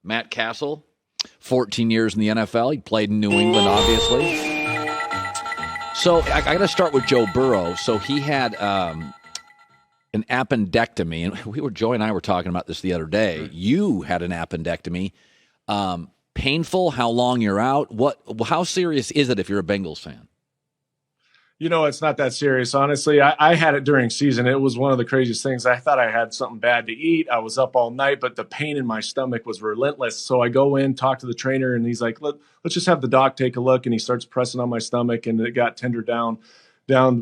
Matt Cassel, 14 years in the NFL. He played in New England, obviously. So I got to start with Joe Burrow. So he had an appendectomy, and Joy and I were talking about this the other day. You had an appendectomy. Painful? How long you're out? How serious is it if you're a Bengals fan? It's not that serious, honestly. I had it during season. It was one of the craziest things. I thought I had something bad to eat. I was up all night, but the pain in my stomach was relentless. So I go in, talk to the trainer, and he's like, let's just have the doc take a look. And he starts pressing on my stomach, and it got tender down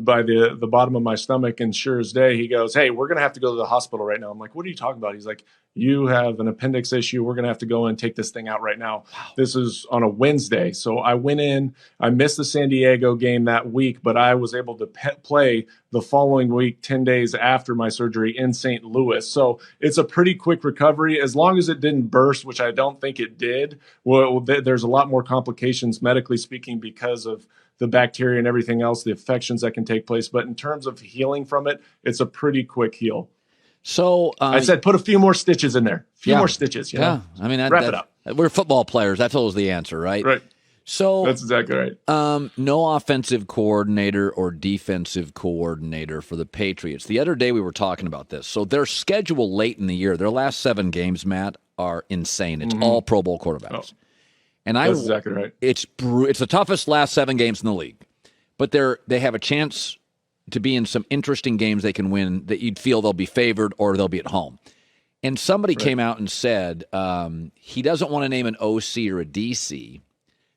by the bottom of my stomach. And sure as day, he goes, hey, we're going to have to go to the hospital right now. I'm like, what are you talking about? He's like, you have an appendix issue. We're going to have to go and take this thing out right now. Wow. This is on a Wednesday. So I went in, I missed the San Diego game that week, but I was able to play the following week, 10 days after my surgery in St. Louis. So it's a pretty quick recovery. As long as it didn't burst, which I don't think it did, well, there's a lot more complications medically speaking because of the bacteria and everything else, the infections that can take place. But in terms of healing from it, it's a pretty quick heal. So I said, put a few more stitches in there. A few more stitches. Know? I mean, wrap it up. We're football players. That's always the answer, right? Right. So that's exactly right. No offensive coordinator or defensive coordinator for the Patriots. The other day we were talking about this. So their schedule late in the year, their last 7 games, Matt, are insane. It's all Pro Bowl quarterbacks. Oh. And that's exactly right. It's the toughest last 7 games in the league, but they have a chance to be in some interesting games they can win that you'd feel they'll be favored or they'll be at home. And somebody came out and said he doesn't want to name an OC or a DC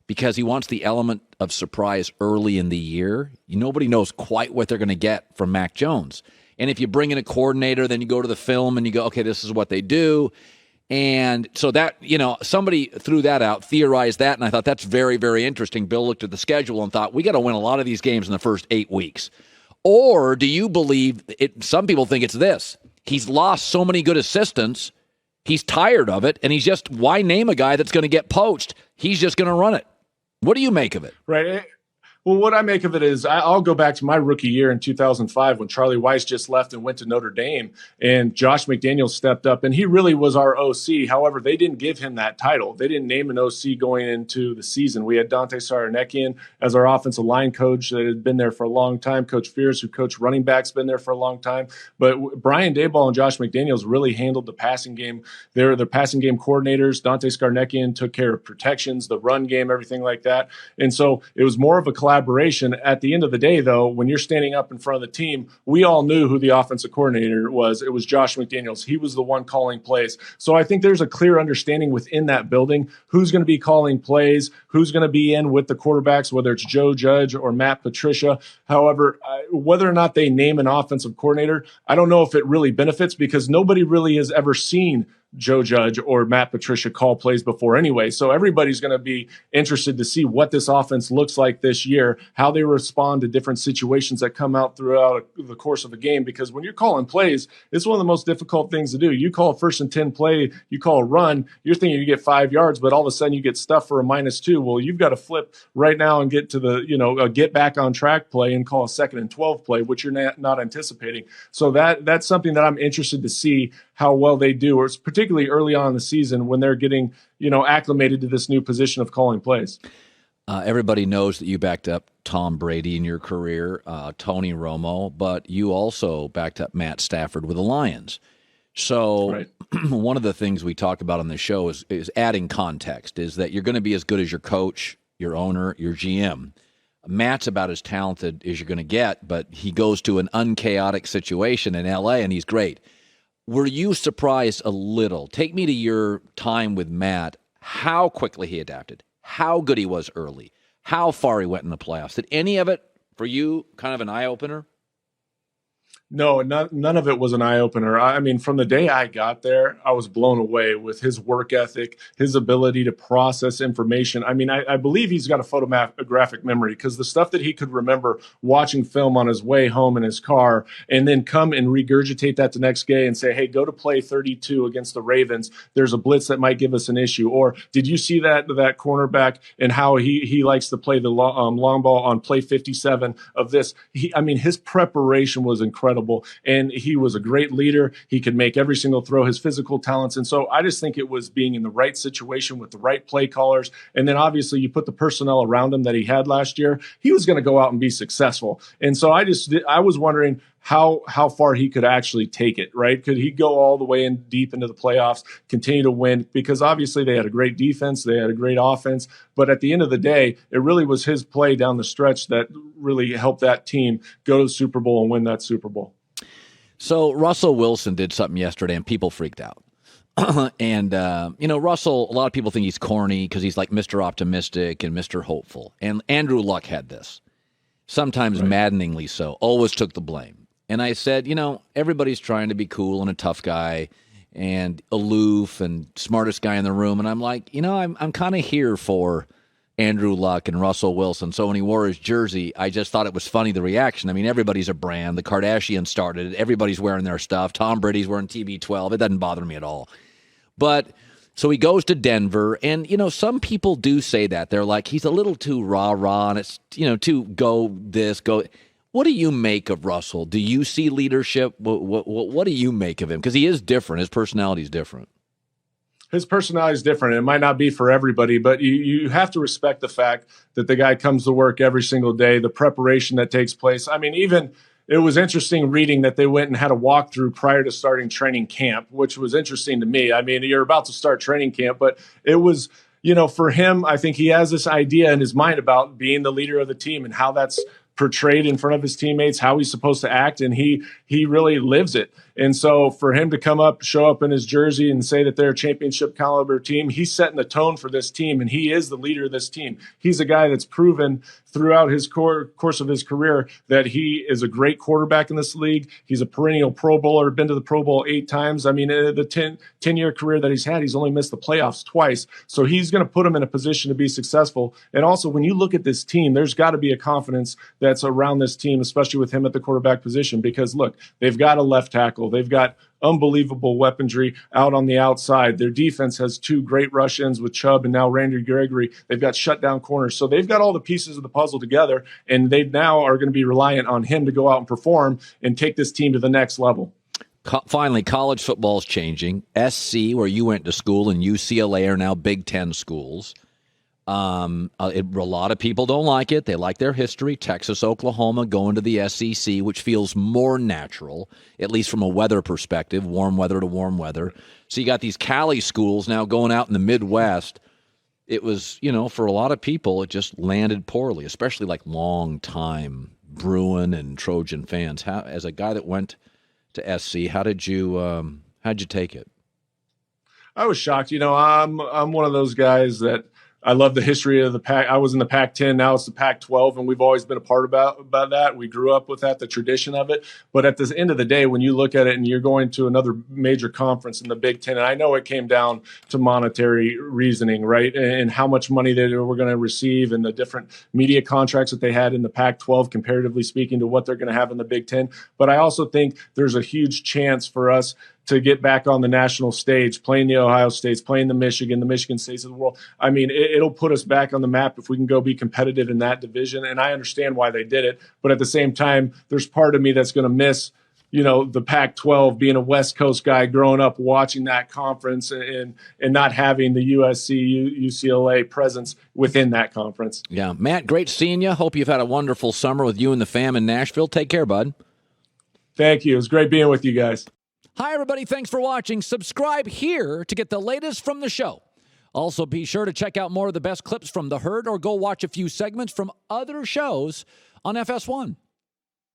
because he wants the element of surprise early in the year. Nobody knows quite what they're going to get from Mac Jones. And if you bring in a coordinator, then you go to the film and you go, okay, this is what they do. And so that, somebody threw that out, theorized that, and I thought that's very, very interesting. Bill looked at the schedule and thought, we got to win a lot of these games in the first 8 weeks. Or do you believe it? Some people think it's this. He's lost so many good assistants, he's tired of it, and why name a guy that's going to get poached? He's just going to run it. What do you make of it? Right. Well, what I make of it is I'll go back to my rookie year in 2005 when Charlie Weiss just left and went to Notre Dame and Josh McDaniels stepped up and he really was our OC. However, they didn't give him that title. They didn't name an OC going into the season. We had Dante Sarnekian as our offensive line coach that had been there for a long time. Coach Fears, who coached running backs, been there for a long time. But Brian Daboll and Josh McDaniels really handled the passing game. They were the passing game coordinators. Dante Sarnekian took care of protections, the run game, everything like that. And so it was more of a collaboration. At the end of the day, though, when you're standing up in front of the team, we all knew who the offensive coordinator was. It was Josh McDaniels. He was the one calling plays. So I think there's a clear understanding within that building who's going to be calling plays, who's going to be in with the quarterbacks, whether it's Joe Judge or Matt Patricia. However, whether or not they name an offensive coordinator, I don't know if it really benefits because nobody really has ever seen Joe Judge or Matt Patricia call plays before anyway. So everybody's going to be interested to see what this offense looks like this year, how they respond to different situations that come out throughout the course of a game. Because when you're calling plays, it's one of the most difficult things to do. You call a 1st and 10 play, you call a run, you're thinking you get 5 yards, but all of a sudden you get stuffed for a -2. Well, you've got to flip right now and get to the, get back on track play and call a 2nd and 12 play, which you're not anticipating. So that's something that I'm interested to see how well they do, or particularly early on in the season when they're getting, acclimated to this new position of calling plays. Everybody knows that you backed up Tom Brady in your career, Tony Romo, but you also backed up Matt Stafford with the Lions. So one of the things we talk about on the show is adding context, is that you're going to be as good as your coach, your owner, your GM. Matt's about as talented as you're going to get, but he goes to an unchaotic situation in L.A., and he's great. Were you surprised a little? Take me to your time with Matt, how quickly he adapted, how good he was early, how far he went in the playoffs. Did any of it, for you, kind of an eye-opener? No, none of it was an eye-opener. I mean, from the day I got there, I was blown away with his work ethic, his ability to process information. I mean, I believe he's got a photographic memory because the stuff that he could remember watching film on his way home in his car and then come and regurgitate that the next day and say, hey, go to play 32 against the Ravens. There's a blitz that might give us an issue. Or did you see that cornerback and how he likes to play the long ball on play 57 of this? His preparation was incredible. incredible. And he was a great leader. He could make every single throw, his physical talents. And so I just think it was being in the right situation with the right play callers. And then obviously you put the personnel around him that he had last year, he was going to go out and be successful. And so I was wondering how far he could actually take it, right? Could he go all the way in deep into the playoffs, continue to win? Because obviously they had a great defense, they had a great offense, but at the end of the day, it really was his play down the stretch that really helped that team go to the Super Bowl and win that Super Bowl. So Russell Wilson did something yesterday and people freaked out. And, Russell, a lot of people think he's corny because he's like Mr. Optimistic and Mr. Hopeful. And Andrew Luck had this, sometimes maddeningly so, always took the blame. And I said, everybody's trying to be cool and a tough guy and aloof and smartest guy in the room. And I'm like, I'm kind of here for Andrew Luck and Russell Wilson. So when he wore his jersey, I just thought it was funny, the reaction. I mean, everybody's a brand. The Kardashians started it. Everybody's wearing their stuff. Tom Brady's wearing TB12. It doesn't bother me at all. But so he goes to Denver. And, some people do say that. They're like, he's a little too rah-rah. And it's, too go this, go. What do you make of Russell? Do you see leadership? What do you make of him? Because he is different. His personality is different. His personality is different. It might not be for everybody, but you have to respect the fact that the guy comes to work every single day, the preparation that takes place. I mean, even it was interesting reading that they went and had a walkthrough prior to starting training camp, which was interesting to me. I mean, you're about to start training camp, but it was, for him, I think he has this idea in his mind about being the leader of the team and how that's portrayed in front of his teammates, how he's supposed to act, and he really lives it. And so for him to show up in his jersey and say that they're a championship caliber team, he's setting the tone for this team, and he is the leader of this team. He's a guy that's proven throughout his course of his career that he is a great quarterback in this league. He's a perennial Pro Bowler, been to the Pro Bowl 8 times. I mean, the 10-year career that he's had, he's only missed the playoffs twice. So he's going to put him in a position to be successful. And also, when you look at this team, there's got to be a confidence that's around this team, especially with him at the quarterback position, because look, they've got a left tackle. They've got unbelievable weaponry out on the outside. Their defense has 2 great rush-ins with Chubb and now Randy Gregory. They've got shutdown corners. So they've got all the pieces of the puzzle together, and they now are going to be reliant on him to go out and perform and take this team to the next level. Finally, college football is changing. SC, where you went to school, and UCLA are now Big Ten schools. A lot of people don't like it. They like their history. Texas, Oklahoma going to the SEC, which feels more natural, at least from a weather perspective, warm weather to warm weather. So you got these Cali schools now going out in the Midwest. It was, for a lot of people, it just landed poorly, especially like long-time Bruin and Trojan fans. As a guy that went to SC, how'd you take it? I was shocked. I'm one of those guys that I love the history of the Pac. I was in the Pac-10. Now it's the Pac-12, and we've always been a part about that. We grew up with that, the tradition of it. But at the end of the day, when you look at it and you're going to another major conference in the Big Ten, and I know it came down to monetary reasoning, right, and how much money they were going to receive and the different media contracts that they had in the Pac-12, comparatively speaking to what they're going to have in the Big Ten. But I also think there's a huge chance for us to get back on the national stage, playing the Ohio States, playing the Michigan States of the world. I mean, it'll put us back on the map if we can go be competitive in that division. And I understand why they did it. But at the same time, there's part of me that's going to miss, the Pac-12, being a West Coast guy, growing up watching that conference and not having the USC, UCLA presence within that conference. Yeah. Matt, great seeing you. Hope you've had a wonderful summer with you and the fam in Nashville. Take care, bud. Thank you. It was great being with you guys. Hi, everybody. Thanks for watching. Subscribe here to get the latest from the show. Also, be sure to check out more of the best clips from The Herd or go watch a few segments from other shows on FS1.